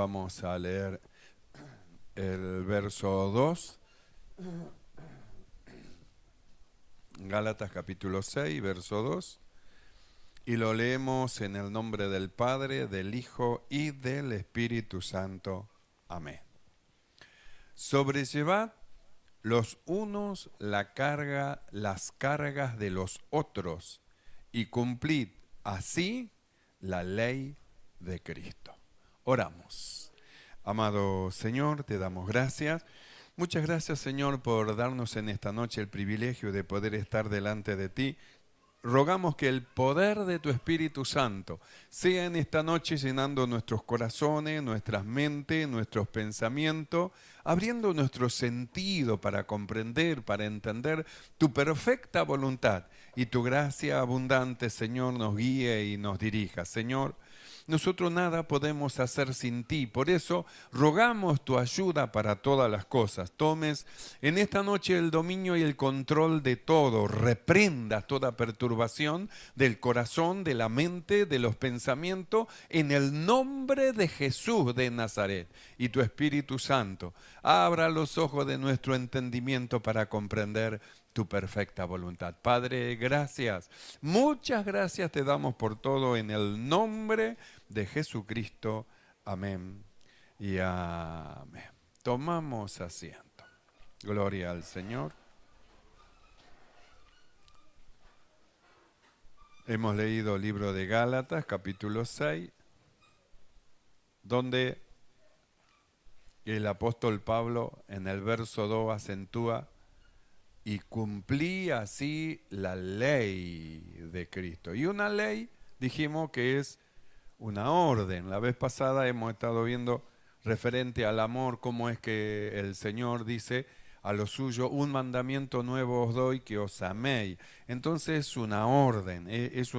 Vamos a leer el verso 2, Gálatas capítulo 6, verso 2, y lo leemos en el nombre del Padre, del Hijo y del Espíritu Santo. Amén. Sobrellevad los unos las cargas de los otros y cumplid así la ley de Cristo. Oramos. Amado Señor, te damos gracias. Muchas gracias, Señor, por darnos en esta noche el privilegio de poder estar delante de ti. Rogamos que el poder de tu Espíritu Santo sea en esta noche llenando nuestros corazones, nuestras mentes, nuestros pensamientos, abriendo nuestro sentido para comprender, para entender tu perfecta voluntad y tu gracia abundante, Señor, nos guíe y nos dirija. Señor, nosotros nada podemos hacer sin ti, por eso rogamos tu ayuda para todas las cosas. Tomes en esta noche el dominio y el control de todo, reprendas toda perturbación del corazón, de la mente, de los pensamientos, en el nombre de Jesús de Nazaret. Y tu Espíritu Santo abra los ojos de nuestro entendimiento para comprender tu perfecta voluntad. Padre, gracias. Muchas gracias te damos por todo en el nombre de Jesucristo. Amén y amén. Tomamos asiento. Gloria al Señor. Hemos leído el libro de Gálatas, capítulo 6, donde el apóstol Pablo en el verso 2 acentúa: y cumplí así la ley de Cristo. Y una ley, dijimos que es una orden. La vez pasada hemos estado viendo referente al amor, cómo es que el Señor dice a lo suyo: un mandamiento nuevo os doy, que os améis. Entonces es una orden, es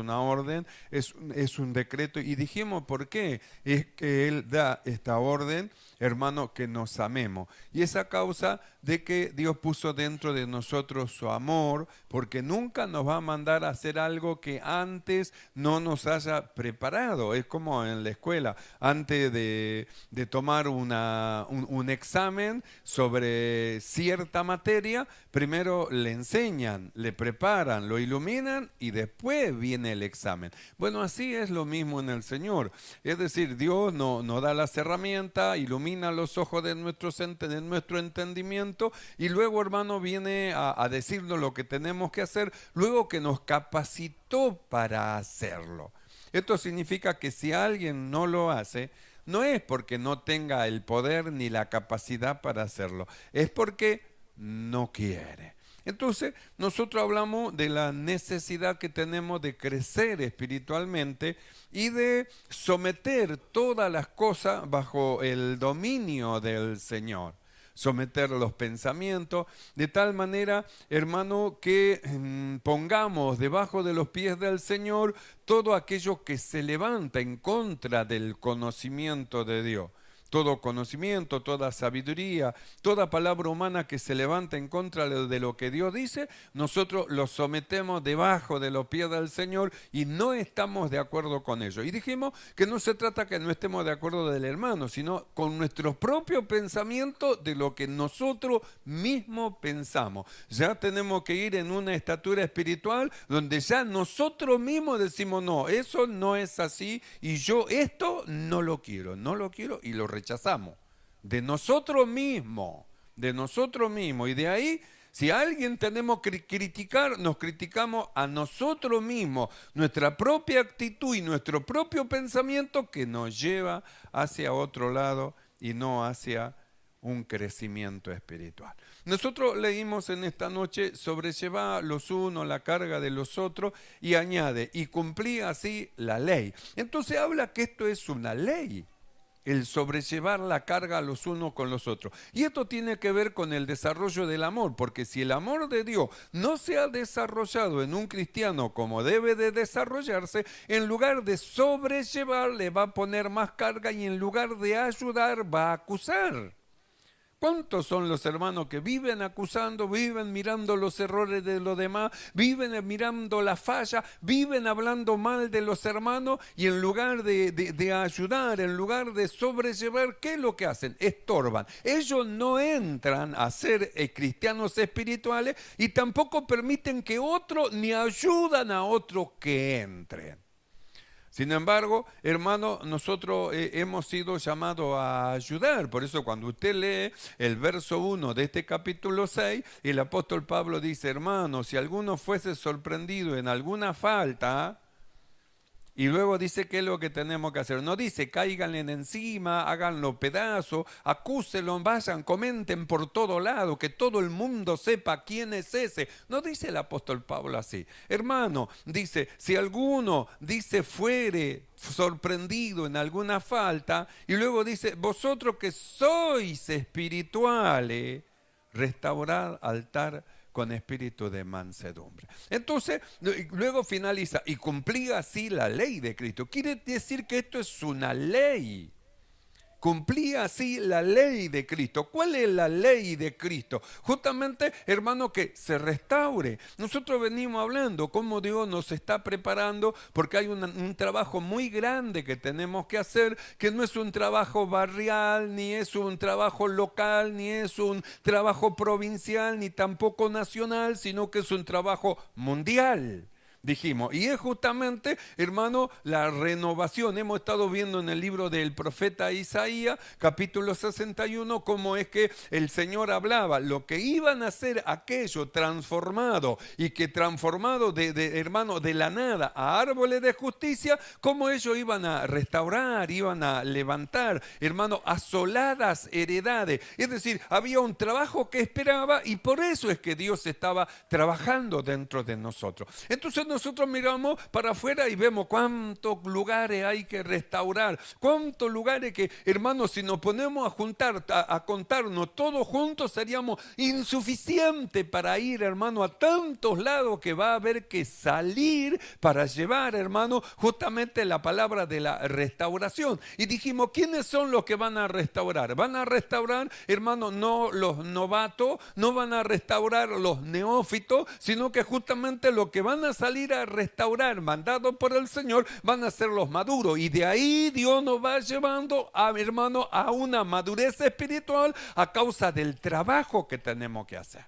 un decreto. Y dijimos por qué es que Él da esta orden, hermano, que nos amemos. Y es a causa de que Dios puso dentro de nosotros su amor, porque nunca nos va a mandar a hacer algo que antes no nos haya preparado. Es como en la escuela, antes de tomar un examen sobre cierta materia, primero le enseñan, le preparan, lo iluminan y después viene el examen. Bueno, así es lo mismo en el Señor. Es decir, Dios nos da las herramientas, ilumina los ojos de nuestro entendimiento y luego, hermano, viene a decirnos lo que tenemos que hacer, luego que nos capacitó para hacerlo. Esto significa que si alguien no lo hace, no es porque no tenga el poder ni la capacidad para hacerlo, es porque no quiere. Entonces, nosotros hablamos de la necesidad que tenemos de crecer espiritualmente y de someter todas las cosas bajo el dominio del Señor. Someter los pensamientos de tal manera, hermano, que pongamos debajo de los pies del Señor todo aquello que se levanta en contra del conocimiento de Dios. Todo conocimiento, toda sabiduría, toda palabra humana que se levanta en contra de lo que Dios dice, nosotros lo sometemos debajo de los pies del Señor y no estamos de acuerdo con ello. Y dijimos que no se trata que no estemos de acuerdo del hermano, sino con nuestro propio pensamiento de lo que nosotros mismos pensamos. Ya tenemos que ir en una estatura espiritual donde ya nosotros mismos decimos: no, eso no es así y yo esto no lo quiero y lo rechazamos de nosotros mismos, y de ahí, si a alguien tenemos que criticar, nos criticamos a nosotros mismos, nuestra propia actitud y nuestro propio pensamiento que nos lleva hacia otro lado y no hacia un crecimiento espiritual. Nosotros leímos en esta noche: sobrellevar los unos la carga de los otros, y añade: y cumplí así la ley. Entonces habla que esto es una ley, el sobrellevar la carga los unos con los otros. Y esto tiene que ver con el desarrollo del amor, porque si el amor de Dios no se ha desarrollado en un cristiano como debe de desarrollarse, en lugar de sobrellevar le va a poner más carga y en lugar de ayudar va a acusar. ¿Cuántos son los hermanos que viven acusando, viven mirando los errores de los demás, viven mirando la falla, viven hablando mal de los hermanos y en lugar de ayudar, en lugar de sobrellevar, ¿qué es lo que hacen? Estorban. Ellos no entran a ser cristianos espirituales y tampoco permiten que otros ni ayudan a otros que entren. Sin embargo, hermano, nosotros hemos sido llamados a ayudar. Por eso cuando usted lee el verso 1 de este capítulo 6, el apóstol Pablo dice, hermano, si alguno fuese sorprendido en alguna falta, y luego dice qué es lo que tenemos que hacer. No dice cáiganle encima, háganlo pedazos, acúsenlo, vayan, comenten por todo lado, que todo el mundo sepa quién es ese. No dice el apóstol Pablo así. Hermano, dice, si alguno dice fuere sorprendido en alguna falta, y luego dice, vosotros que sois espirituales, restaurad altar con espíritu de mansedumbre. Entonces, luego finaliza, y cumplía así la ley de Cristo. Quiere decir que esto es una ley. Cumplía así la ley de Cristo. ¿Cuál es la ley de Cristo? Justamente, hermano, que se restaure. Nosotros venimos hablando cómo Dios nos está preparando porque hay un trabajo muy grande que tenemos que hacer, que no es un trabajo barrial, ni es un trabajo local, ni es un trabajo provincial, ni tampoco nacional, sino que es un trabajo mundial. Dijimos, y es justamente, hermano, la renovación. Hemos estado viendo en el libro del profeta Isaías, capítulo 61, cómo es que el Señor hablaba, lo que iban a hacer aquello transformado, y que transformado hermano, de la nada a árboles de justicia, cómo ellos iban a restaurar, iban a levantar, hermano, asoladas heredades. Es decir, había un trabajo que esperaba y por eso es que Dios estaba trabajando dentro de nosotros. Entonces nosotros miramos para afuera y vemos cuántos lugares hay que restaurar, cuántos lugares que, hermanos, si nos ponemos a juntar, a contarnos todos juntos, seríamos insuficientes para ir, hermano, a tantos lados que va a haber que salir para llevar, hermano, justamente la palabra de la restauración. Y dijimos, ¿quiénes son los que van a restaurar? Van a restaurar, hermano, no los novatos, no van a restaurar los neófitos, sino que justamente lo que van a salir a restaurar, mandado por el Señor, van a ser los maduros. Y de ahí Dios nos va llevando, hermano, a una madurez espiritual a causa del trabajo que tenemos que hacer.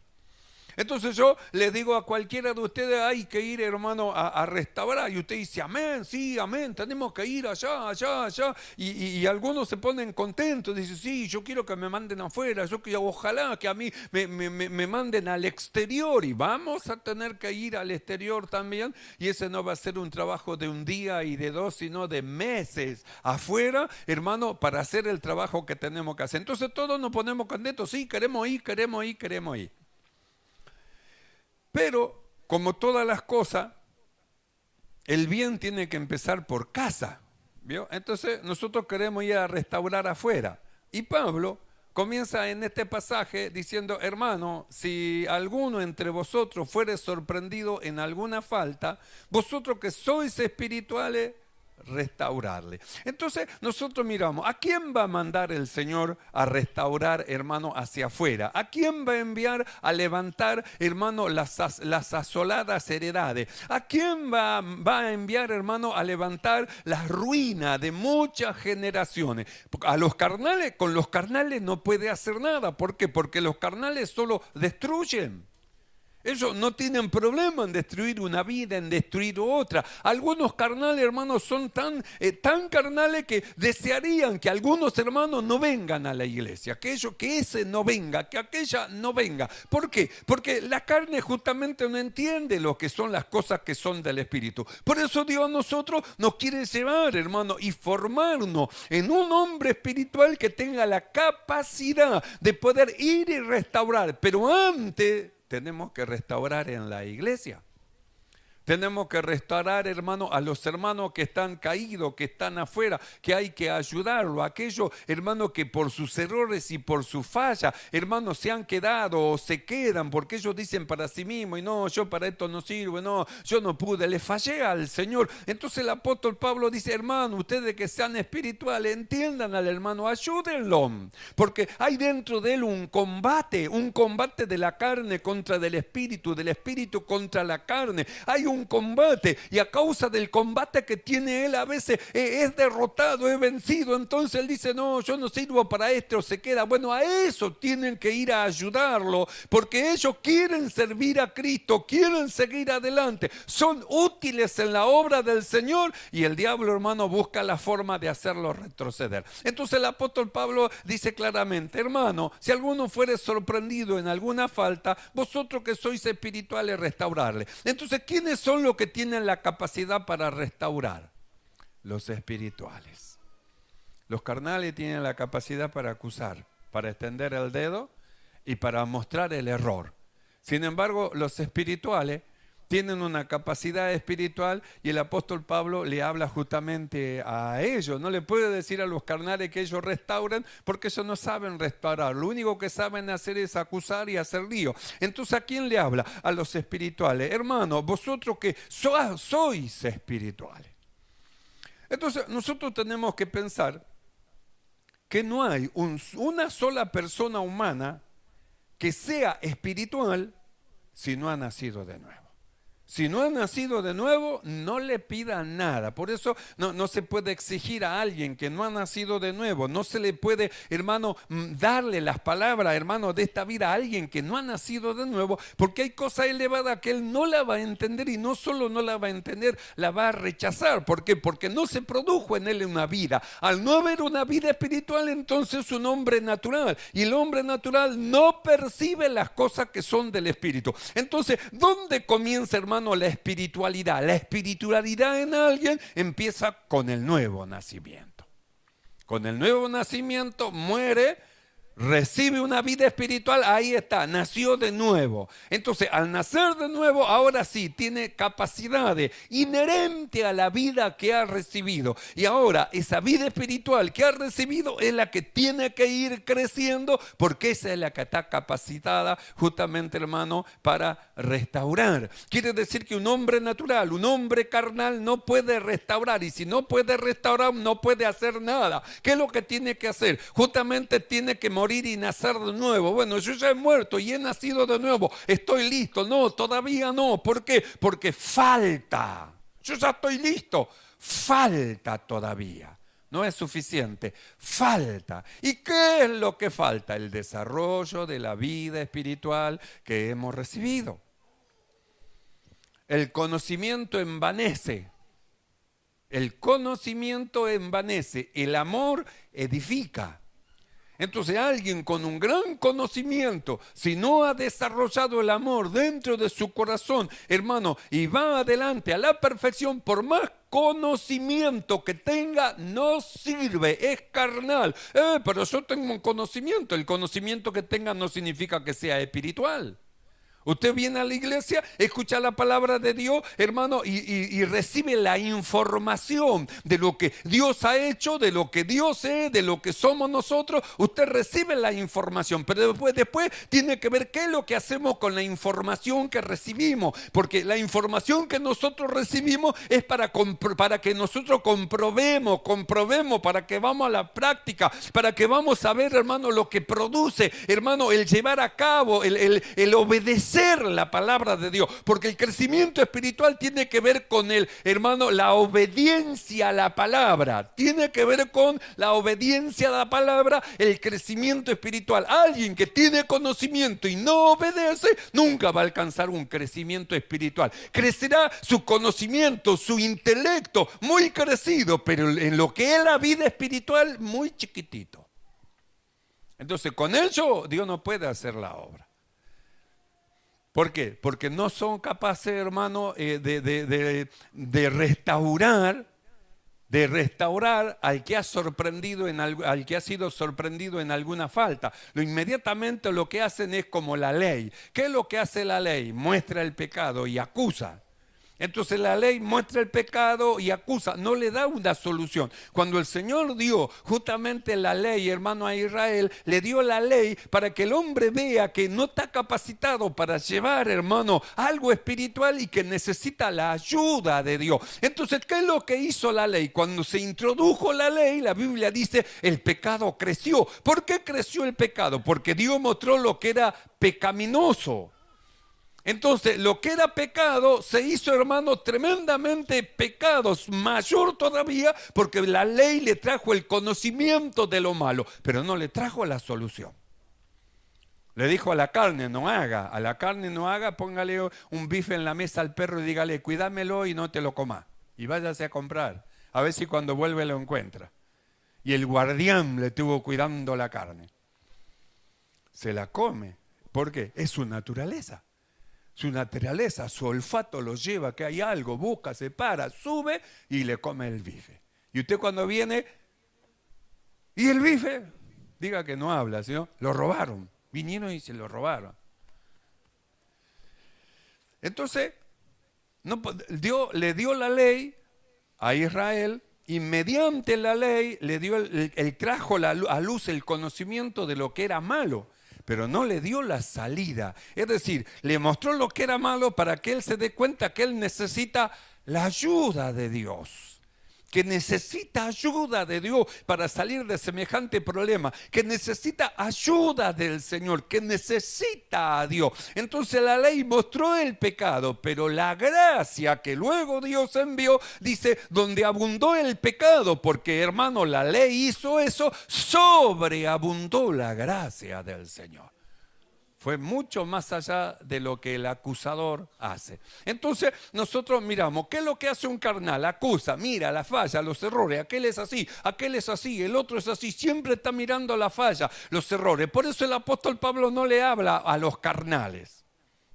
Entonces yo les digo a cualquiera de ustedes, hay que ir, hermano, a restaurar. Y usted dice, amén, sí, amén, tenemos que ir allá, allá, allá. Y algunos se ponen contentos, dicen, sí, yo quiero que me manden afuera, ojalá que a mí me manden al exterior. Y vamos a tener que ir al exterior también. Y ese no va a ser un trabajo de un día y de dos, sino de meses afuera, hermano, para hacer el trabajo que tenemos que hacer. Entonces todos nos ponemos contentos, sí, queremos ir, queremos ir, queremos ir. Pero, como todas las cosas, el bien tiene que empezar por casa, ¿vio? Entonces, nosotros queremos ir a restaurar afuera. Y Pablo comienza en este pasaje diciendo, hermano, si alguno entre vosotros fuere sorprendido en alguna falta, vosotros que sois espirituales, restaurarle. Entonces nosotros miramos, ¿a quién va a mandar el Señor a restaurar, hermano, hacia afuera? ¿A quién va a enviar a levantar, hermano, las asoladas heredades? ¿A quién va a enviar, hermano, a levantar las ruinas de muchas generaciones? A los carnales, con los carnales no puede hacer nada. ¿Por qué? Porque los carnales solo destruyen. Ellos no tienen problema en destruir una vida, en destruir otra. Algunos carnales, hermanos, son tan carnales que desearían que algunos hermanos no vengan a la iglesia, que ese no venga, que aquella no venga. ¿Por qué? Porque la carne justamente no entiende lo que son las cosas que son del Espíritu. Por eso Dios a nosotros nos quiere llevar, hermano, y formarnos en un hombre espiritual que tenga la capacidad de poder ir y restaurar. Pero antes tenemos que restaurar en la iglesia. Tenemos que restaurar, hermano, a los hermanos que están caídos, que están afuera, que hay que ayudarlo. Aquellos, hermanos, que por sus errores y por su falla, hermanos, se han quedado o se quedan, porque ellos dicen para sí mismos, y no, yo para esto no sirvo, no, yo no pude, le fallé al Señor. Entonces el apóstol Pablo dice, hermano, ustedes que sean espirituales, entiendan al hermano, ayúdenlo, porque hay dentro de él un combate de la carne contra del espíritu contra la carne. Hay un combate, y a causa del combate que tiene él, a veces es derrotado, es vencido. Entonces él dice, no, yo no sirvo para esto, se queda. Bueno, a eso tienen que ir a ayudarlo, porque ellos quieren servir a Cristo, quieren seguir adelante, son útiles en la obra del Señor, y el diablo, hermano, busca la forma de hacerlo retroceder. Entonces el apóstol Pablo dice claramente, hermano, si alguno fuere sorprendido en alguna falta, vosotros que sois espirituales, restaurarle. Entonces, ¿quiénes son los que tienen la capacidad para restaurar? Los espirituales. Los carnales tienen la capacidad para acusar, para extender el dedo y para mostrar el error. Sin embargo, los espirituales tienen una capacidad espiritual, y el apóstol Pablo le habla justamente a ellos. No le puede decir a los carnales que ellos restauran, porque ellos no saben restaurar. Lo único que saben hacer es acusar y hacer lío. Entonces, ¿a quién le habla? A los espirituales. Hermanos, vosotros que sois espirituales. Entonces, nosotros tenemos que pensar que no hay una sola persona humana que sea espiritual si no ha nacido de nuevo. Si no ha nacido de nuevo, no le pida nada. Por eso no se puede exigir a alguien que no ha nacido de nuevo. No se le puede, hermano, darle las palabras, hermano, de esta vida a alguien que no ha nacido de nuevo, porque hay cosas elevadas que él no la va a entender, y no solo no la va a entender, la va a rechazar. ¿Por qué? Porque no se produjo en él una vida. Al no haber una vida espiritual, entonces es un hombre natural, y el hombre natural no percibe las cosas que son del espíritu. Entonces, ¿dónde comienza, hermano, la espiritualidad? La espiritualidad en alguien empieza con el nuevo nacimiento. Con el nuevo nacimiento muere, recibe una vida espiritual, ahí está, nació de nuevo. Entonces, al nacer de nuevo, ahora sí, tiene capacidades inherentes a la vida que ha recibido. Y ahora, esa vida espiritual que ha recibido es la que tiene que ir creciendo, porque esa es la que está capacitada justamente, hermano, para restaurar. Quiere decir que un hombre natural, un hombre carnal no puede restaurar, y si no puede restaurar, no puede hacer nada. ¿Qué es lo que tiene que hacer? Justamente tiene que morir y nacer de nuevo. Bueno, yo ya he muerto y he nacido de nuevo, estoy listo. No, todavía no. ¿Por qué? Porque falta. Yo ya estoy listo, falta todavía. No es suficiente, falta. ¿Y qué es lo que falta? El desarrollo de la vida espiritual que hemos recibido. El conocimiento envanece. El conocimiento envanece. El amor edifica. Entonces, alguien con un gran conocimiento, si no ha desarrollado el amor dentro de su corazón, hermano, y va adelante a la perfección, por más conocimiento que tenga, no sirve, es carnal. Pero yo tengo un conocimiento. El conocimiento que tenga no significa que sea espiritual. Usted viene a la iglesia, escucha la palabra de Dios, hermano, y recibe la información de lo que Dios ha hecho, de lo que Dios es, de lo que somos nosotros. Usted recibe la información, pero después tiene que ver qué es lo que hacemos con la información que recibimos, porque la información que nosotros recibimos es para que nosotros comprobemos, para que vamos a la práctica, para que vamos a ver, hermano, lo que produce, hermano, el llevar a cabo, el obedecer la palabra de Dios, porque el crecimiento espiritual tiene que ver con hermano, la obediencia a la palabra, tiene que ver con la obediencia a la palabra, el crecimiento espiritual. Alguien que tiene conocimiento y no obedece, nunca va a alcanzar un crecimiento espiritual. Crecerá su conocimiento, su intelecto, muy crecido, pero en lo que es la vida espiritual, muy chiquitito. Entonces, con ello, Dios no puede hacer la obra. ¿Por qué? Porque no son capaces, hermano, de restaurar al que ha sorprendido al que ha sido sorprendido en alguna falta. Inmediatamente lo que hacen es como la ley. ¿Qué es lo que hace la ley? Muestra el pecado y acusa. Entonces la ley muestra el pecado y acusa, no le da una solución. Cuando el Señor dio justamente la ley, hermano, a Israel, le dio la ley para que el hombre vea que no está capacitado para llevar, hermano, algo espiritual y que necesita la ayuda de Dios. Entonces, ¿qué es lo que hizo la ley? Cuando se introdujo la ley, la Biblia dice, el pecado creció. ¿Por qué creció el pecado? Porque Dios mostró lo que era pecaminoso. Entonces, lo que era pecado se hizo, hermano, tremendamente pecados, mayor todavía, porque la ley le trajo el conocimiento de lo malo, pero no le trajo la solución. Le dijo a la carne, no haga, a la carne no haga, póngale un bife en la mesa al perro y dígale, cuídamelo y no te lo coma. Y váyase a comprar, a ver si cuando vuelve lo encuentra. Y el guardián le estuvo cuidando la carne. Se la come. ¿Por qué? Es su naturaleza. Su naturaleza, su olfato lo lleva, que hay algo, busca, se para, sube y le come el bife. Y usted cuando viene, ¿y el bife? Diga que no habla, sino lo robaron. Vinieron y se lo robaron. Entonces, Dios le dio la ley a Israel y mediante la ley le dio trajo a luz el conocimiento de lo que era malo. Pero no le dio la salida. Es decir, le mostró lo que era malo para que él se dé cuenta que él necesita la ayuda de Dios. Que necesita ayuda de Dios para salir de semejante problema. Que necesita ayuda del Señor. Que necesita a Dios. Entonces la ley mostró el pecado, pero la gracia que luego Dios envió, dice, donde abundó el pecado, porque hermano, la ley hizo eso, sobreabundó la gracia del Señor. Fue mucho más allá de lo que el acusador hace. Entonces nosotros miramos, ¿qué es lo que hace un carnal? Acusa, mira la falla, los errores, aquel es así, el otro es así, siempre está mirando la falla, los errores. Por eso el apóstol Pablo no le habla a los carnales.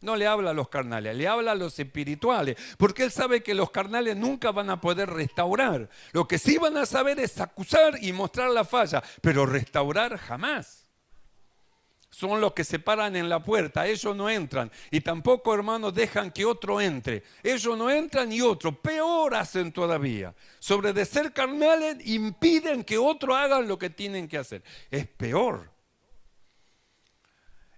No le habla a los carnales, le habla a los espirituales, porque él sabe que los carnales nunca van a poder restaurar. Lo que sí van a saber es acusar y mostrar la falla, pero restaurar jamás. Son los que se paran en la puerta, ellos no entran. Y tampoco, hermanos, dejan que otro entre. Ellos no entran y otro, peor hacen todavía. Sobre de ser carnales, impiden que otro hagan lo que tienen que hacer. Es peor.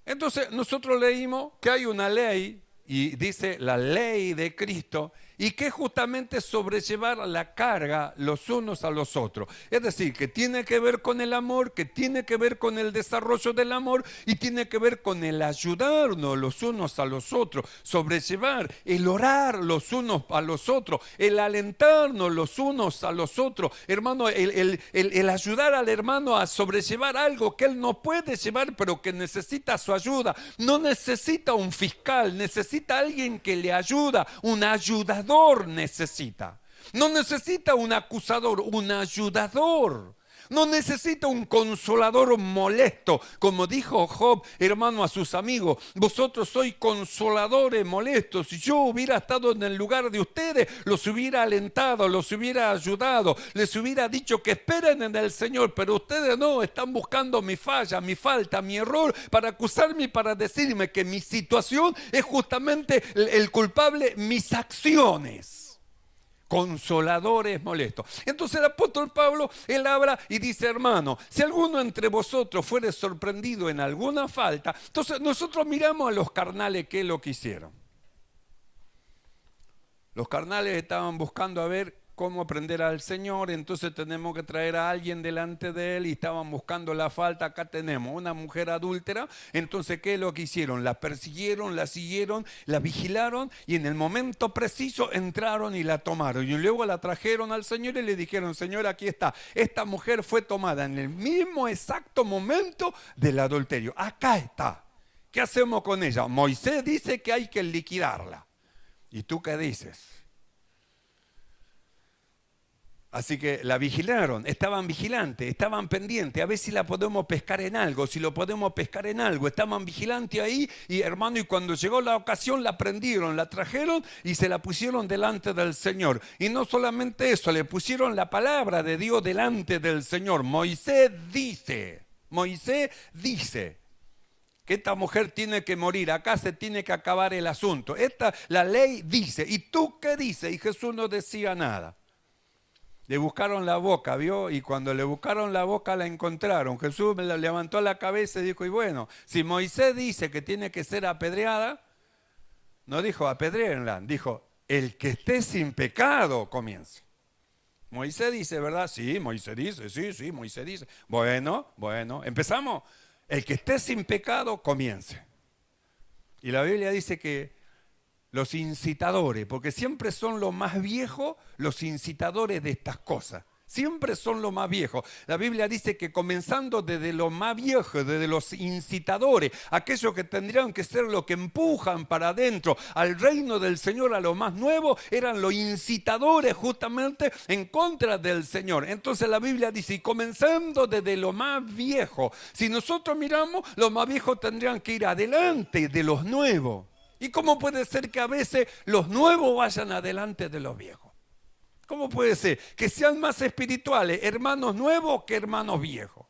Entonces, nosotros leímos que hay una ley, y dice la ley de Cristo, y que justamente sobrellevar la carga los unos a los otros. Es decir, que tiene que ver con el amor, que tiene que ver con el desarrollo del amor y tiene que ver con el ayudarnos los unos a los otros, sobrellevar, el orar los unos a los otros, el alentarnos los unos a los otros. Hermano, el ayudar al hermano a sobrellevar algo que él no puede llevar, pero que necesita su ayuda. No necesita un fiscal, necesita alguien que le ayuda, un ayudador necesita. No necesita un acusador, un ayudador. No necesita un consolador molesto, como dijo Job, hermano, a sus amigos. Vosotros sois consoladores molestos. Si yo hubiera estado en el lugar de ustedes, los hubiera alentado, los hubiera ayudado, les hubiera dicho que esperen en el Señor, pero ustedes no, están buscando mi falla, mi falta, mi error, para acusarme y para decirme que mi situación es justamente el culpable, mis acciones. Consoladores molestos. Entonces el apóstol Pablo, él habla y dice, hermano, si alguno entre vosotros fuere sorprendido en alguna falta, entonces nosotros miramos a los carnales qué es lo que hicieron. Los carnales estaban buscando a ver cómo aprender al Señor, entonces tenemos que traer a alguien delante de él y estaban buscando la falta. Acá tenemos una mujer adúltera, entonces ¿qué es lo que hicieron? La persiguieron, la siguieron, la vigilaron y en el momento preciso entraron y la tomaron y luego la trajeron al Señor y le dijeron, Señor, aquí está, esta mujer fue tomada en el mismo exacto momento del adulterio, acá está. ¿Qué hacemos con ella? Moisés dice que hay que liquidarla. ¿Y tú qué dices? Así que la vigilaron, estaban vigilantes, estaban pendientes, a ver si la podemos pescar en algo, si lo podemos pescar en algo. Estaban vigilantes ahí y hermano, y cuando llegó la ocasión la prendieron, la trajeron y se la pusieron delante del Señor. Y no solamente eso, le pusieron la palabra de Dios delante del Señor. Moisés dice, que esta mujer tiene que morir, acá se tiene que acabar el asunto. La ley dice, ¿y tú qué dices? Y Jesús no decía nada. Le buscaron la boca, ¿vio? Y cuando le buscaron la boca la encontraron. Jesús levantó la cabeza y dijo, y bueno, si Moisés dice que tiene que ser apedreada, no dijo apedréenla, dijo, el que esté sin pecado comience. Moisés dice, ¿verdad? Sí, Moisés dice, sí, Moisés dice. Bueno, empezamos. El que esté sin pecado comience. Y la Biblia dice que los incitadores, porque siempre son los más viejos los incitadores de estas cosas. Siempre son los más viejos. La Biblia dice que comenzando desde los más viejos, desde los incitadores, aquellos que tendrían que ser los que empujan para adentro al reino del Señor, a los más nuevos, eran los incitadores justamente en contra del Señor. Entonces la Biblia dice, y comenzando desde lo más viejo, si nosotros miramos, los más viejos tendrían que ir adelante de los nuevos. ¿Y cómo puede ser que a veces los nuevos vayan adelante de los viejos? ¿Cómo puede ser que sean más espirituales hermanos nuevos que hermanos viejos?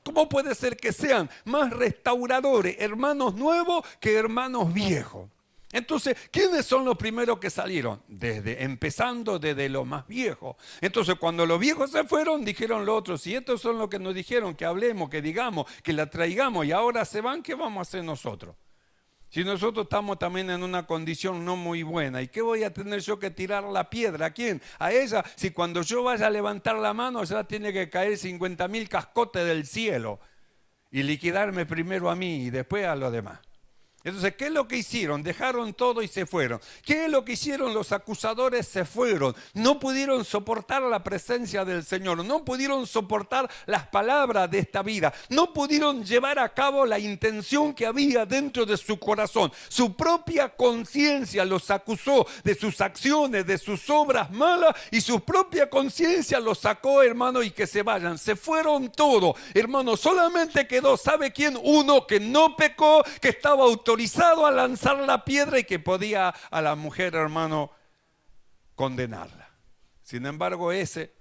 ¿Cómo puede ser que sean más restauradores hermanos nuevos que hermanos viejos? Entonces, ¿quiénes son los primeros que salieron? Empezando desde los más viejos. Entonces, cuando los viejos se fueron, dijeron los otros, y estos son los que nos dijeron que hablemos, que digamos, que la traigamos, y ahora se van, ¿qué vamos a hacer nosotros? Si nosotros estamos también en una condición no muy buena, ¿y qué voy a tener yo que tirar la piedra? ¿A quién? A ella. Si cuando yo vaya a levantar la mano, ya tiene que caer 50.000 cascotes del cielo y liquidarme primero a mí y después a los demás. Entonces, ¿qué es lo que hicieron? Dejaron todo y se fueron. ¿Qué es lo que hicieron? Los acusadores se fueron. No pudieron soportar la presencia del Señor. No pudieron soportar las palabras de esta vida. No pudieron llevar a cabo la intención que había dentro de su corazón. Su propia conciencia los acusó de sus acciones, de sus obras malas, y su propia conciencia los sacó, hermano, y que se vayan. Se fueron todos, hermano. Solamente quedó, ¿sabe quién? Uno que no pecó, que estaba autorizado a lanzar la piedra y que podía a la mujer, hermano, condenarla. Sin embargo, ese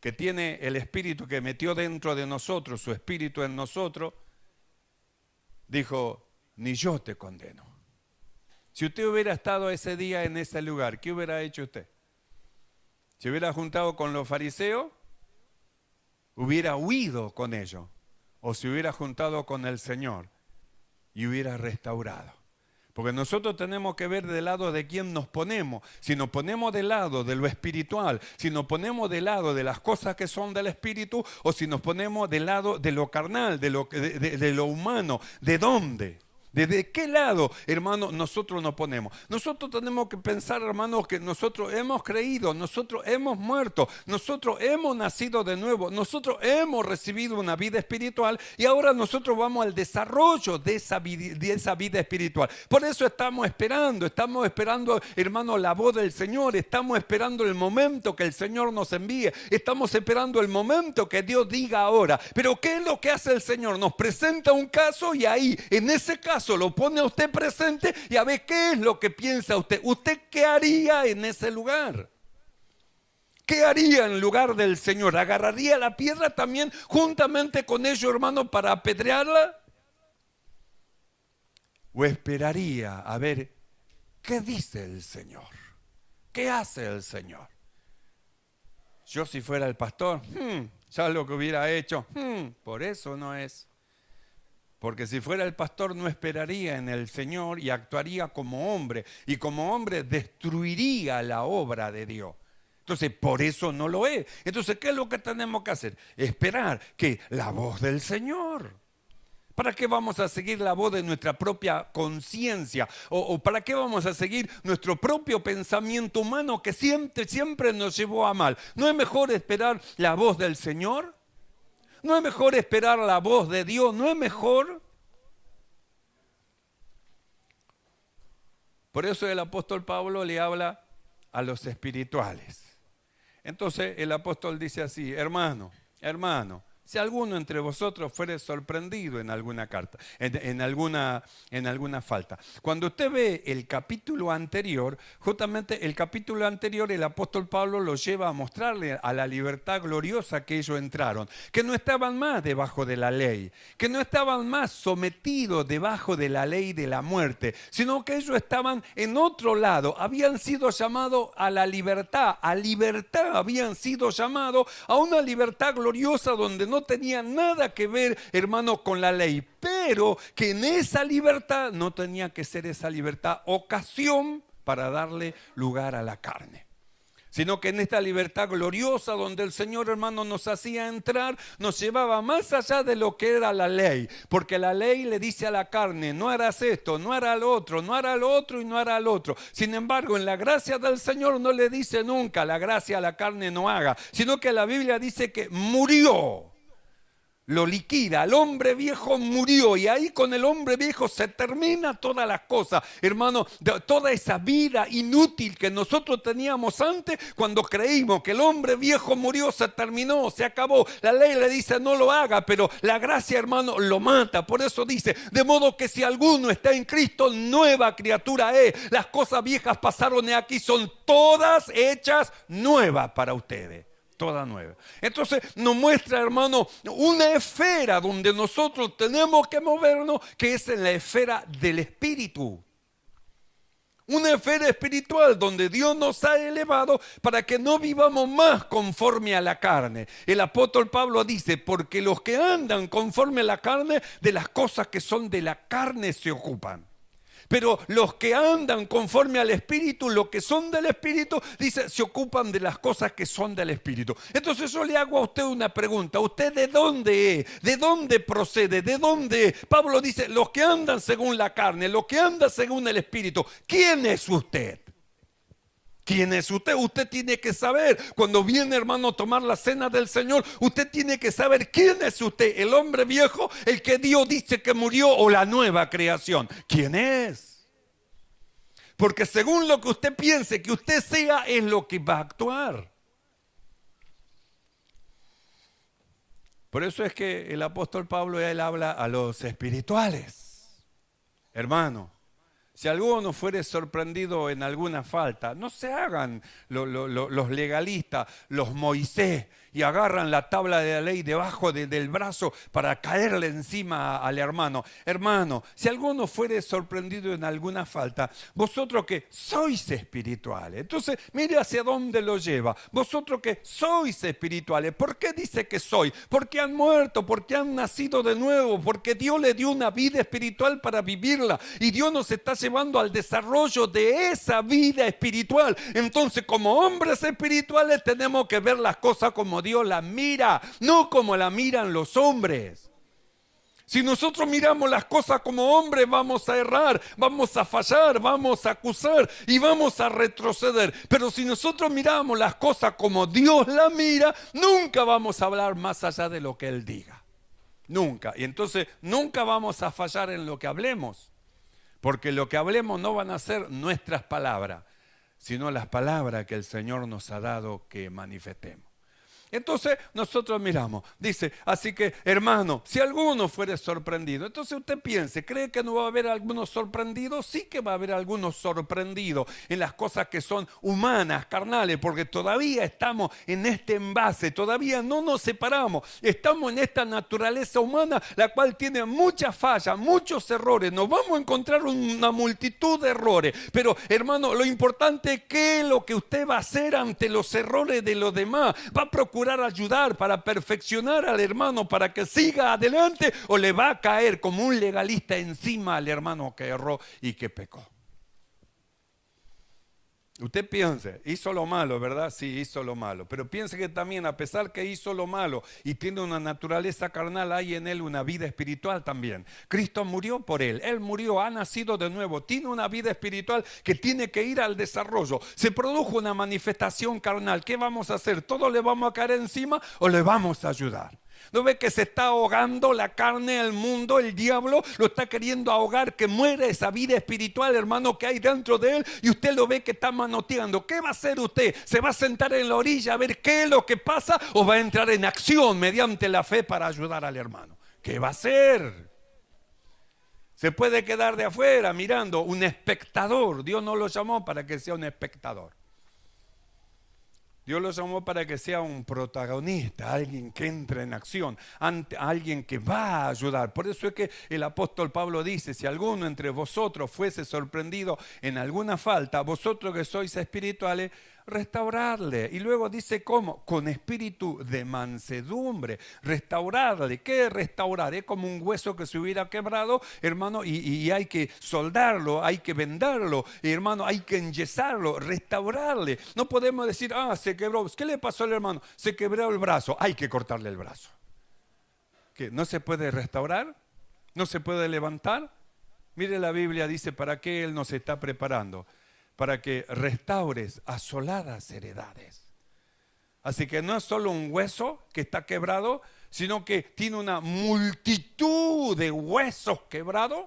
que tiene el espíritu que metió dentro de nosotros, su espíritu en nosotros, dijo, ni yo te condeno. Si usted hubiera estado ese día en ese lugar, ¿qué hubiera hecho usted? Si hubiera juntado con los fariseos, hubiera huido con ellos, o se hubiera juntado con el Señor y hubiera restaurado. Porque nosotros tenemos que ver del lado de quién nos ponemos. Si nos ponemos del lado de lo espiritual, si nos ponemos del lado de las cosas que son del espíritu, o si nos ponemos del lado de lo carnal, de lo humano. ¿De dónde? ¿Desde qué lado, hermano, nosotros nos ponemos? Nosotros tenemos que pensar, hermanos, que nosotros hemos creído, nosotros hemos muerto, nosotros hemos nacido de nuevo, nosotros hemos recibido una vida espiritual y ahora nosotros vamos al desarrollo de esa vida espiritual. Por eso estamos esperando, hermano, la voz del Señor, estamos esperando el momento que el Señor nos envíe, estamos esperando el momento que Dios diga ahora. Pero ¿qué es lo que hace el Señor? Nos presenta un caso y ahí, en ese caso, lo pone a usted presente y a ver qué es lo que piensa usted. ¿Usted qué haría en ese lugar? ¿Qué haría en lugar del Señor? ¿Agarraría la piedra también juntamente con ellos, hermano, para apedrearla? ¿O esperaría a ver qué dice el Señor? ¿Qué hace el Señor? Yo si fuera el pastor, ya lo que hubiera hecho, por eso no es. Porque si fuera el pastor no esperaría en el Señor y actuaría como hombre. Y como hombre destruiría la obra de Dios. Entonces, por eso no lo es. Entonces, ¿qué es lo que tenemos que hacer? Esperar que la voz del Señor. ¿Para qué vamos a seguir la voz de nuestra propia conciencia? ¿O para qué vamos a seguir nuestro propio pensamiento humano que siempre nos llevó a mal? ¿No es mejor esperar la voz del Señor? ¿No es mejor esperar la voz de Dios? ¿No es mejor? Por eso el apóstol Pablo le habla a los espirituales. Entonces el apóstol dice así, hermano, Si alguno entre vosotros fuere sorprendido en alguna carta, en alguna falta. Cuando usted ve el capítulo anterior, justamente el capítulo anterior el apóstol Pablo lo lleva a mostrarle a la libertad gloriosa que ellos entraron, que no estaban más debajo de la ley, que no estaban más sometidos debajo de la ley de la muerte, sino que ellos estaban en otro lado, habían sido llamados a la libertad, habían sido llamados a una libertad gloriosa donde no tenía nada que ver, hermano, con la ley, pero que en esa libertad no tenía que ser esa libertad ocasión para darle lugar a la carne, sino que en esta libertad gloriosa donde el Señor, hermano, nos hacía entrar, nos llevaba más allá de lo que era la ley, porque la ley le dice a la carne, no harás esto, no harás lo otro, no harás lo otro y no harás lo otro. Sin embargo, en la gracia del Señor no le dice nunca la gracia a la carne no haga, sino que la Biblia dice que murió. Lo liquida, el hombre viejo murió y ahí con el hombre viejo se termina todas las cosas, hermano, toda esa vida inútil que nosotros teníamos antes cuando creímos que el hombre viejo murió, se terminó, se acabó. La ley le dice no lo haga, pero la gracia, hermano, lo mata. Por eso dice, de modo que si alguno está en Cristo, nueva criatura es. Las cosas viejas pasaron y aquí son todas hechas nuevas para ustedes. Toda nueva. Entonces nos muestra, hermano, una esfera donde nosotros tenemos que movernos, que es en la esfera del espíritu. Una esfera espiritual donde Dios nos ha elevado para que no vivamos más conforme a la carne. El apóstol Pablo dice, porque los que andan conforme a la carne, de las cosas que son de la carne se ocupan. Pero los que andan conforme al Espíritu, los que son del Espíritu, dice, se ocupan de las cosas que son del Espíritu. Entonces yo le hago a usted una pregunta. ¿Usted de dónde es? ¿De dónde procede? ¿De dónde es? Pablo dice, los que andan según la carne, los que andan según el Espíritu. ¿Quién es usted? ¿Quién es usted? Usted tiene que saber, cuando viene, hermano, a tomar la cena del Señor, usted tiene que saber quién es usted, el hombre viejo, el que Dios dice que murió, o la nueva creación. ¿Quién es? Porque según lo que usted piense que usted sea, es lo que va a actuar. Por eso es que el apóstol Pablo, él habla a los espirituales. Hermano, si alguno fuere sorprendido en alguna falta, no se hagan los legalistas, los Moisés, y agarran la tabla de la ley debajo del brazo para caerle encima al hermano. Hermano, si alguno fuere sorprendido en alguna falta, vosotros que sois espirituales, entonces mire hacia dónde lo lleva. Vosotros que sois espirituales, ¿por qué dice que sois? Porque han muerto, porque han nacido de nuevo, porque Dios le dio una vida espiritual para vivirla y Dios nos está llevando al desarrollo de esa vida espiritual. Entonces, como hombres espirituales tenemos que ver las cosas como Dios las mira, no como la miran los hombres. Si nosotros miramos las cosas como hombres, vamos a errar, vamos a fallar, vamos a acusar y vamos a retroceder. Pero si nosotros miramos las cosas como Dios las mira, nunca vamos a hablar más allá de lo que Él diga. Nunca. Y entonces nunca vamos a fallar en lo que hablemos. Porque lo que hablemos no van a ser nuestras palabras, sino las palabras que el Señor nos ha dado que manifestemos. Entonces nosotros miramos, dice, así que hermano, si alguno fuere sorprendido, entonces usted piense, ¿cree que no va a haber algunos sorprendidos? Sí que va a haber algunos sorprendidos en las cosas que son humanas, carnales, porque todavía estamos en este envase, todavía no nos separamos, estamos en esta naturaleza humana, la cual tiene muchas fallas, muchos errores, nos vamos a encontrar una multitud de errores, pero hermano, lo importante es qué es lo que usted va a hacer ante los errores de los demás, va a procurar ayudar para perfeccionar al hermano para que siga adelante, o le va a caer como un legalista encima al hermano que erró y que pecó. Usted piense, hizo lo malo, ¿verdad? Sí, hizo lo malo. Pero piense que también, a pesar que hizo lo malo y tiene una naturaleza carnal, hay en él una vida espiritual también. Cristo murió por él. Él murió, ha nacido de nuevo. Tiene una vida espiritual que tiene que ir al desarrollo. Se produjo una manifestación carnal. ¿Qué vamos a hacer? ¿Todos le vamos a caer encima o le vamos a ayudar? ¿No ve que se está ahogando la carne, el mundo, el diablo? Lo está queriendo ahogar, que muera esa vida espiritual, hermano, que hay dentro de él. Y usted lo ve que está manoteando. ¿Qué va a hacer usted? ¿Se va a sentar en la orilla a ver qué es lo que pasa? ¿O va a entrar en acción mediante la fe para ayudar al hermano? ¿Qué va a hacer? Se puede quedar de afuera mirando, un espectador. Dios no lo llamó para que sea un espectador. Dios lo llamó para que sea un protagonista, alguien que entre en acción, alguien que va a ayudar. Por eso es que el apóstol Pablo dice, si alguno entre vosotros fuese sorprendido en alguna falta, vosotros que sois espirituales, restaurarle. Y luego dice cómo, con espíritu de mansedumbre, restaurarle. ¿Qué es restaurar? Es como un hueso que se hubiera quebrado, hermano, y hay que soldarlo, hay que vendarlo, hermano, hay que enyesarlo, restaurarle. No podemos decir, se quebró. ¿Qué le pasó al hermano? Se quebró el brazo, hay que cortarle el brazo. ¿Qué? ¿No se puede restaurar? ¿No se puede levantar? Mire, la Biblia dice, ¿para qué Él nos está preparando? Para que restaures asoladas heredades. Así que no es solo un hueso que está quebrado, sino que tiene una multitud de huesos quebrados.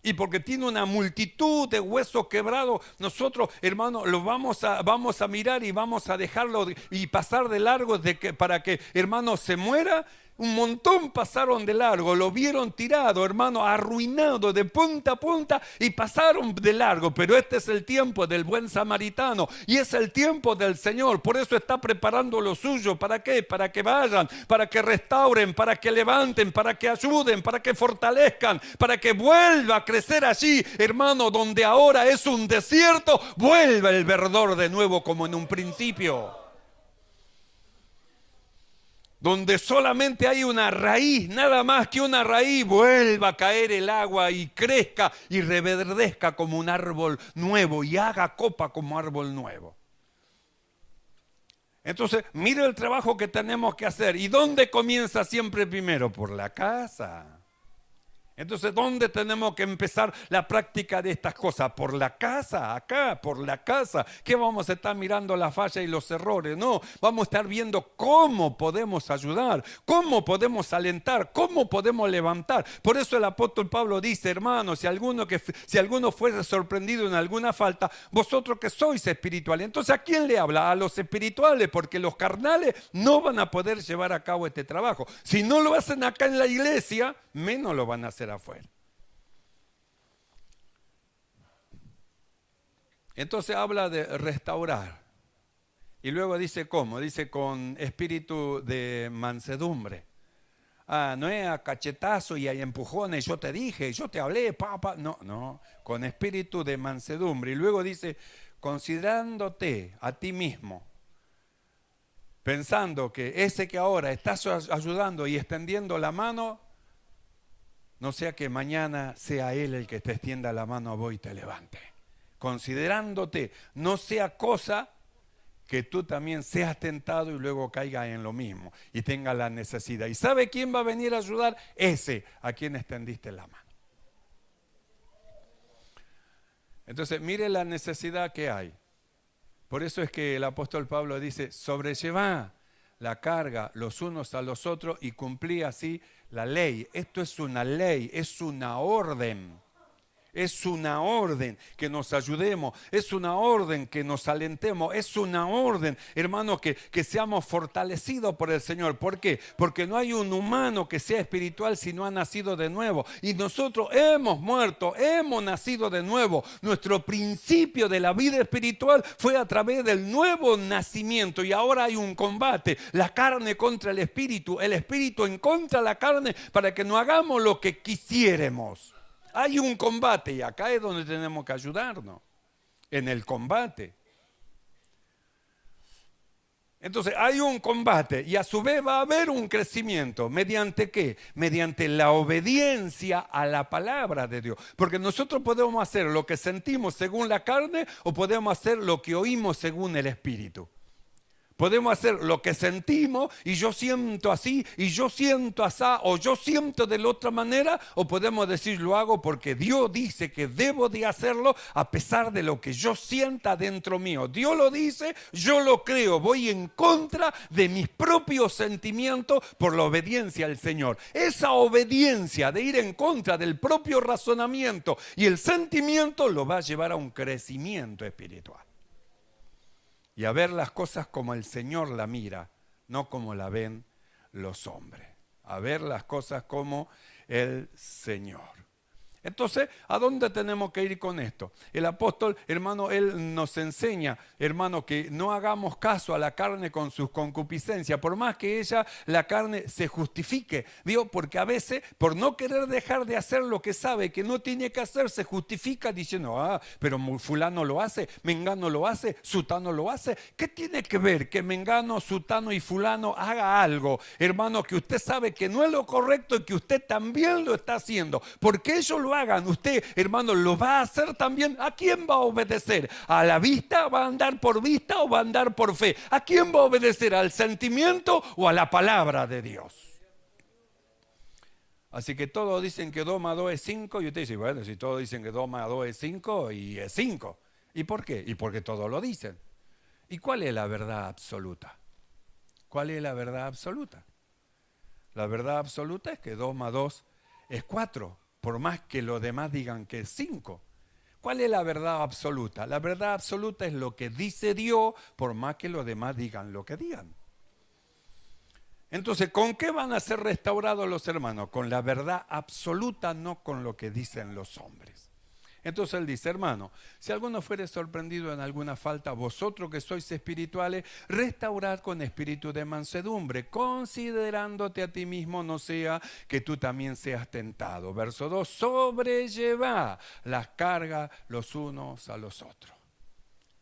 Y porque tiene una multitud de huesos quebrados, nosotros, hermano, lo vamos a mirar y vamos a dejarlo y pasar de largo para que, hermano, se muera. Un montón pasaron de largo, lo vieron tirado, hermano, arruinado de punta a punta y pasaron de largo. Pero este es el tiempo del buen samaritano y es el tiempo del Señor. Por eso está preparando lo suyo. ¿Para qué? Para que vayan, para que restauren, para que levanten, para que ayuden, para que fortalezcan, para que vuelva a crecer allí, hermano, donde ahora es un desierto, vuelva el verdor de nuevo como en un principio. Donde solamente hay una raíz, nada más que una raíz, vuelva a caer el agua y crezca y reverdezca como un árbol nuevo y haga copa como árbol nuevo. Entonces, mire el trabajo que tenemos que hacer. ¿Y dónde comienza siempre primero? Por la casa. Entonces, ¿dónde tenemos que empezar la práctica de estas cosas? Por la casa, acá, por la casa. ¿Qué vamos a estar mirando las fallas y los errores? No, vamos a estar viendo cómo podemos ayudar, cómo podemos alentar, cómo podemos levantar. Por eso el apóstol Pablo dice, hermanos, si alguno fuese sorprendido en alguna falta, vosotros que sois espirituales. Entonces, ¿a quién le habla? A los espirituales, porque los carnales no van a poder llevar a cabo este trabajo. Si no lo hacen acá en la iglesia, menos lo van a hacer afuera. Entonces habla de restaurar. Y luego dice cómo, dice con espíritu de mansedumbre. No es a cachetazo y a empujones, yo te dije, yo te hablé, papá. No, con espíritu de mansedumbre. Y luego dice, considerándote a ti mismo, pensando que ese que ahora estás ayudando y extendiendo la mano, no sea que mañana sea Él el que te extienda la mano a vos y te levante. Considerándote, no sea cosa que tú también seas tentado y luego caiga en lo mismo y tenga la necesidad. ¿Y sabe quién va a venir a ayudar? Ese a quien extendiste la mano. Entonces, mire la necesidad que hay. Por eso es que el apóstol Pablo dice, sobrelleva la carga los unos a los otros y cumplí así la ley. Esto es una ley, es una orden. Es una orden que nos ayudemos, es una orden que nos alentemos, es una orden, hermano, que seamos fortalecidos por el Señor. ¿Por qué? Porque no hay un humano que sea espiritual si no ha nacido de nuevo. Y nosotros hemos muerto, hemos nacido de nuevo. Nuestro principio de la vida espiritual fue a través del nuevo nacimiento. Y ahora hay un combate, la carne contra el espíritu en contra de la carne, para que no hagamos lo que quisiéramos. Hay un combate y acá es donde tenemos que ayudarnos, en el combate. Entonces hay un combate y a su vez va a haber un crecimiento. ¿Mediante qué? Mediante la obediencia a la palabra de Dios. Porque nosotros podemos hacer lo que sentimos según la carne o podemos hacer lo que oímos según el Espíritu. Podemos hacer lo que sentimos y yo siento así y yo siento asá o yo siento de la otra manera, o podemos decir lo hago porque Dios dice que debo de hacerlo a pesar de lo que yo sienta dentro mío. Dios lo dice, yo lo creo, voy en contra de mis propios sentimientos por la obediencia al Señor. Esa obediencia de ir en contra del propio razonamiento y el sentimiento lo va a llevar a un crecimiento espiritual. Y a ver las cosas como el Señor la mira, no como la ven los hombres. A ver las cosas como el Señor. Entonces, ¿a dónde tenemos que ir con esto? El apóstol, hermano, él nos enseña, hermano, que no hagamos caso a la carne con sus concupiscencias, por más que la carne, se justifique. Digo, porque a veces, por no querer dejar de hacer lo que sabe que no tiene que hacer, se justifica diciendo, pero fulano lo hace, mengano lo hace, sutano lo hace. ¿Qué tiene que ver que mengano, sutano y fulano haga algo, hermano, que usted sabe que no es lo correcto y que usted también lo está haciendo? Porque ellos lo hagan, usted, hermano, lo va a hacer también. ¿A quién va a obedecer? ¿A la vista? ¿Va a andar por vista o va a andar por fe? ¿A quién va a obedecer? ¿Al sentimiento o a la palabra de Dios? Así que todos dicen que 2 más 2 es 5 y usted dice, bueno, si todos dicen que 2 más 2 es 5 y es 5. ¿Y por qué? Y porque todos lo dicen. ¿Y cuál es la verdad absoluta? ¿Cuál es la verdad absoluta? La verdad absoluta es que 2 más 2 es 4. Por más que los demás digan que es 5. ¿Cuál es la verdad absoluta? La verdad absoluta es lo que dice Dios, por más que los demás digan lo que digan. Entonces, ¿con qué van a ser restaurados los hermanos? Con la verdad absoluta, no con lo que dicen los hombres. Entonces él dice, hermano, si alguno fuere sorprendido en alguna falta, vosotros que sois espirituales, restaurad con espíritu de mansedumbre, considerándote a ti mismo, no sea que tú también seas tentado. Verso 2, sobrellevad las cargas los unos a los otros.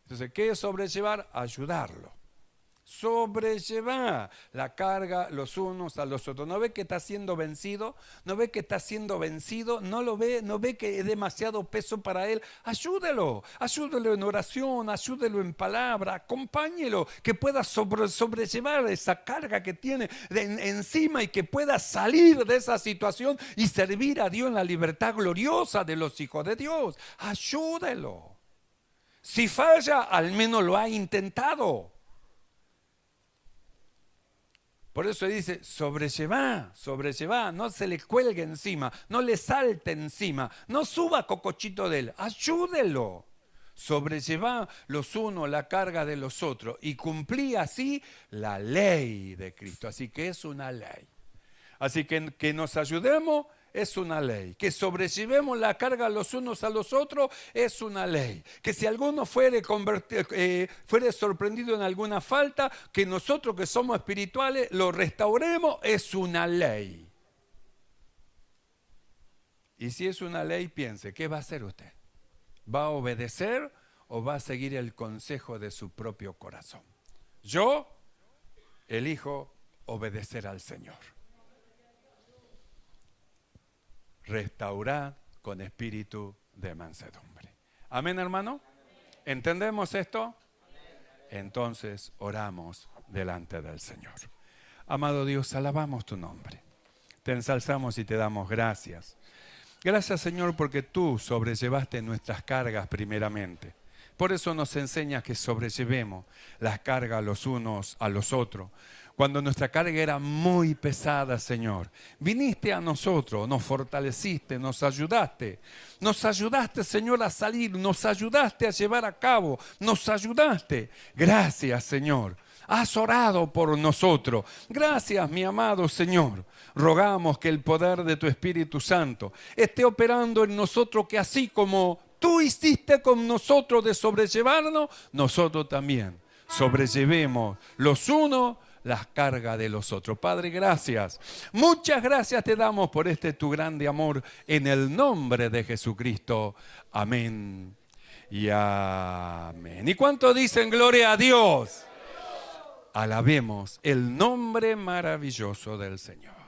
Entonces, ¿qué es sobrellevar? Ayudarlo. Sobrellevar la carga los unos a los otros. ¿No ve que está siendo vencido? ¿No ve que está siendo vencido? ¿No lo ve? ¿No ve que es demasiado peso para él? Ayúdelo en oración, ayúdelo en palabra, acompáñelo, que pueda sobrellevar esa carga que tiene encima y que pueda salir de esa situación y servir a Dios en la libertad gloriosa de los hijos de Dios. Ayúdelo. Si falla, al menos lo ha intentado. Por eso dice, sobrellevá, no se le cuelgue encima, no le salte encima, no suba cocochito de él, ayúdelo. Sobrellevá los unos la carga de los otros y cumplí así la ley de Cristo. Así que es una ley. Así que nos ayudemos es una ley. Que sobrellevemos la carga los unos a los otros es una ley. Que si alguno fuere sorprendido en alguna falta, que nosotros que somos espirituales lo restauremos es una ley. Y si es una ley, piense, ¿qué va a hacer usted? ¿Va a obedecer o va a seguir el consejo de su propio corazón? Yo elijo obedecer al Señor. Restaurad con espíritu de mansedumbre. Amén, hermano. ¿Entendemos esto? Entonces oramos delante del Señor. Amado Dios, alabamos tu nombre. Te ensalzamos y te damos gracias. Gracias, Señor, porque tú sobrellevaste nuestras cargas primeramente. Por eso nos enseñas que sobrellevemos las cargas los unos a los otros. Cuando nuestra carga era muy pesada, Señor, viniste a nosotros, nos fortaleciste, nos ayudaste, Señor, a salir, nos ayudaste a llevar a cabo, nos ayudaste. Gracias, Señor. Has orado por nosotros. Gracias, mi amado Señor. Rogamos que el poder de tu Espíritu Santo esté operando en nosotros, que así como tú hiciste con nosotros de sobrellevarnos, nosotros también sobrellevemos los unos las cargas de los otros. Padre, gracias. Muchas gracias te damos por tu grande amor en el nombre de Jesucristo. Amén y amén. ¿Y cuánto dicen gloria a Dios? Alabemos el nombre maravilloso del Señor.